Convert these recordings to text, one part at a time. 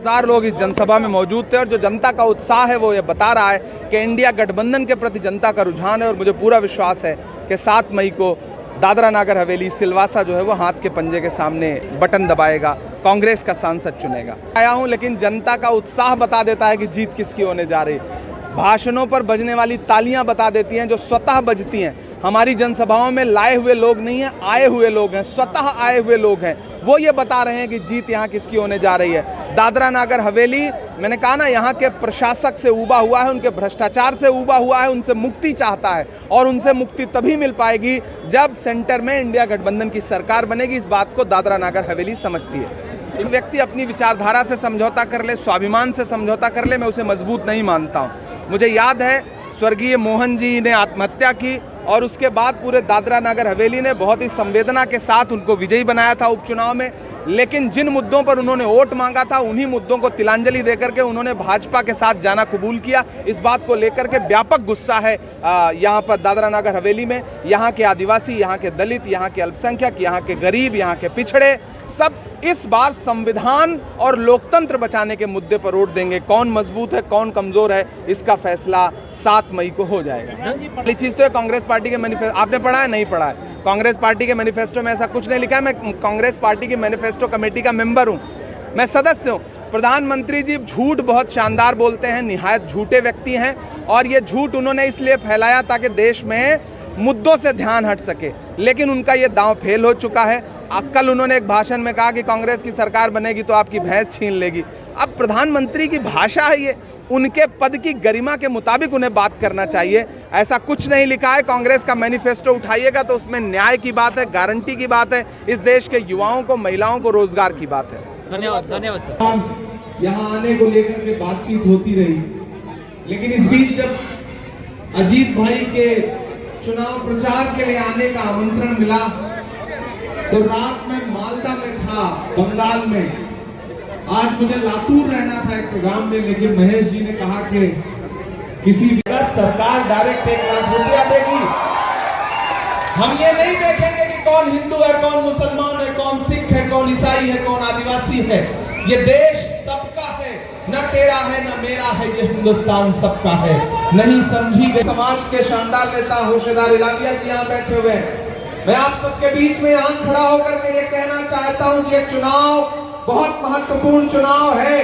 10,000 लोग इस जनसभा में मौजूद थे और जो जनता का उत्साह है वो ये बता रहा है कि इंडिया गठबंधन के प्रति जनता का रुझान है और मुझे पूरा विश्वास है कि 7 मई को दादरा नागर हवेली सिलवासा जो है वो हाथ के पंजे के सामने बटन दबाएगा, कांग्रेस का सांसद चुनेगा। आया हूँ लेकिन जनता का उत्साह बता देता है कि जीत किसकी होने जा रही है। भाषणों पर बजने वाली तालियां बता देती हैं जो स्वतः बजती हैं। हमारी जनसभाओं में लाए हुए लोग नहीं हैं, आए हुए लोग हैं, स्वतः आए हुए लोग हैं। वो ये बता रहे हैं कि जीत यहाँ किसकी होने जा रही है। दादरा नागर हवेली, मैंने कहा ना, यहाँ के प्रशासक से ऊबा हुआ है, उनके भ्रष्टाचार से ऊबा हुआ है, उनसे मुक्ति चाहता है और उनसे मुक्ति तभी मिल पाएगी जब सेंटर में इंडिया गठबंधन की सरकार बनेगी। इस बात को दादरा नागर हवेली समझती है। एक व्यक्ति अपनी विचारधारा से समझौता कर ले, स्वाभिमान से समझौता कर ले, मैं उसे मजबूत नहीं मानता हूँ। मुझे याद है स्वर्गीय मोहन जी ने आत्महत्या की और उसके बाद पूरे दादरा नागर हवेली ने बहुत ही संवेदना के साथ उनको विजयी बनाया था उपचुनाव में। लेकिन जिन मुद्दों पर उन्होंने वोट मांगा था उन्हीं मुद्दों को तिलांजलि देकर के उन्होंने भाजपा के साथ जाना कबूल किया। इस बात को लेकर के व्यापक गुस्सा है यहाँ पर दादरा नागर हवेली में। यहाँ के आदिवासी, यहाँ के दलित, यहाँ के अल्पसंख्यक, यहाँ के गरीब, यहाँ के पिछड़े सब इस बार संविधान और लोकतंत्र बचाने के मुद्दे पर वोट देंगे। कौन मजबूत है, कौन कमजोर है, इसका फैसला 7 मई को हो जाएगा। पहली चीज तो है कांग्रेस पार्टी के मैनिफेस्टो, आपने पढ़ा है? नहीं पढ़ा है। कांग्रेस पार्टी के मैनिफेस्टो में ऐसा कुछ नहीं लिखा है। मैं कांग्रेस पार्टी की मैनिफेस्टो कमेटी का मेंबर हूं, मैं सदस्य हूं। प्रधानमंत्री जी झूठ बहुत शानदार बोलते हैं, निहायत झूठे व्यक्ति हैं और ये झूठ उन्होंने इसलिए फैलाया ताकि देश में मुद्दों से ध्यान हट सके, लेकिन उनका ये दांव फेल हो चुका है। कल उन्होंने एक भाषण में कहा कि कांग्रेस की सरकार बनेगी तो आपकी भैंस छीन लेगी। अब प्रधानमंत्री की भाषा है ये, उनके पद की गरिमा के मुताबिक उन्हें बात करना चाहिए। ऐसा कुछ नहीं लिखा है। कांग्रेस का मैनिफेस्टो उठाइएगा तो उसमें न्याय की बात है, गारंटी की बात है, इस देश के युवाओं को, महिलाओं को रोजगार की बात है। धन्यवाद, धन्यवाद सर। यहाँ आने को लेकर के बातचीत होती रही, लेकिन इस बीच जब अजीत भाई के चुनाव प्रचार के लिए आने का आमंत्रण मिला तो रात में मालदा में था, बंगाल में। आज मुझे लातूर रहना था एक प्रोग्राम में, लेकिन महेश जी ने कहा कि किसी जगह सरकार डायरेक्ट 1 लाख रुपया देगी। हम ये नहीं देखेंगे कि कौन हिंदू है, कौन मुसलमान है, कौन सिख है, कौन ईसाई है, कौन आदिवासी है। ये देश सबका है, न तेरा है न मेरा है, ये हिंदुस्तान सबका है। नहीं समझी गई। समाज के शानदार नेता होशेदार इलादिया जी यहाँ बैठे हुए हैं। मैं आप सबके बीच में यहाँ खड़ा होकर के ये कहना चाहता हूँ कि ये चुनाव बहुत महत्वपूर्ण चुनाव है।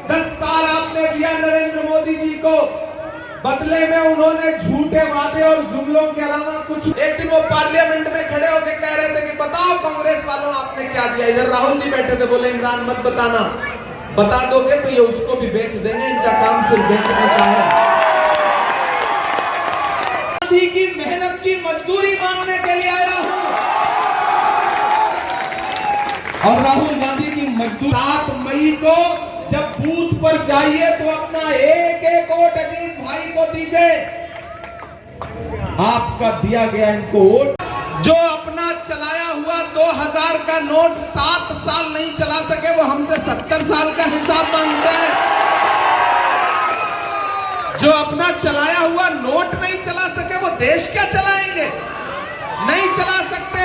10 साल आपने दिया नरेंद्र मोदी जी को, बदले में उन्होंने झूठे वादे और जुमलों के अलावा कुछ। एक दिन वो पार्लियामेंट में खड़े होकर कह रहे थे कि बताओ कांग्रेस वालों आपने क्या दिया। इधर राहुल जी बैठे थे, बोले इमरान मत बताना, बता दोगे तो ये उसको भी बेच देंगे, इनका काम सिर्फ बेचने का है। गांधी की मेहनत की मजदूरी मांगने के लिए आया हूं और राहुल गांधी की मजदूरी 7 मई को जब बूथ पर जाइए तो अपना एक वोट अजीत भाई को दीजिए। आपका दिया गया इनको वोट, जो अपना चलाया हुआ 2000 का नोट 7 साल नहीं चला सके, वो हमसे 70 साल का हिसाब मांगते हैं। जो अपना चलाया हुआ नोट नहीं चला सके, वो देश क्या चलाएंगे? नहीं चला सकते।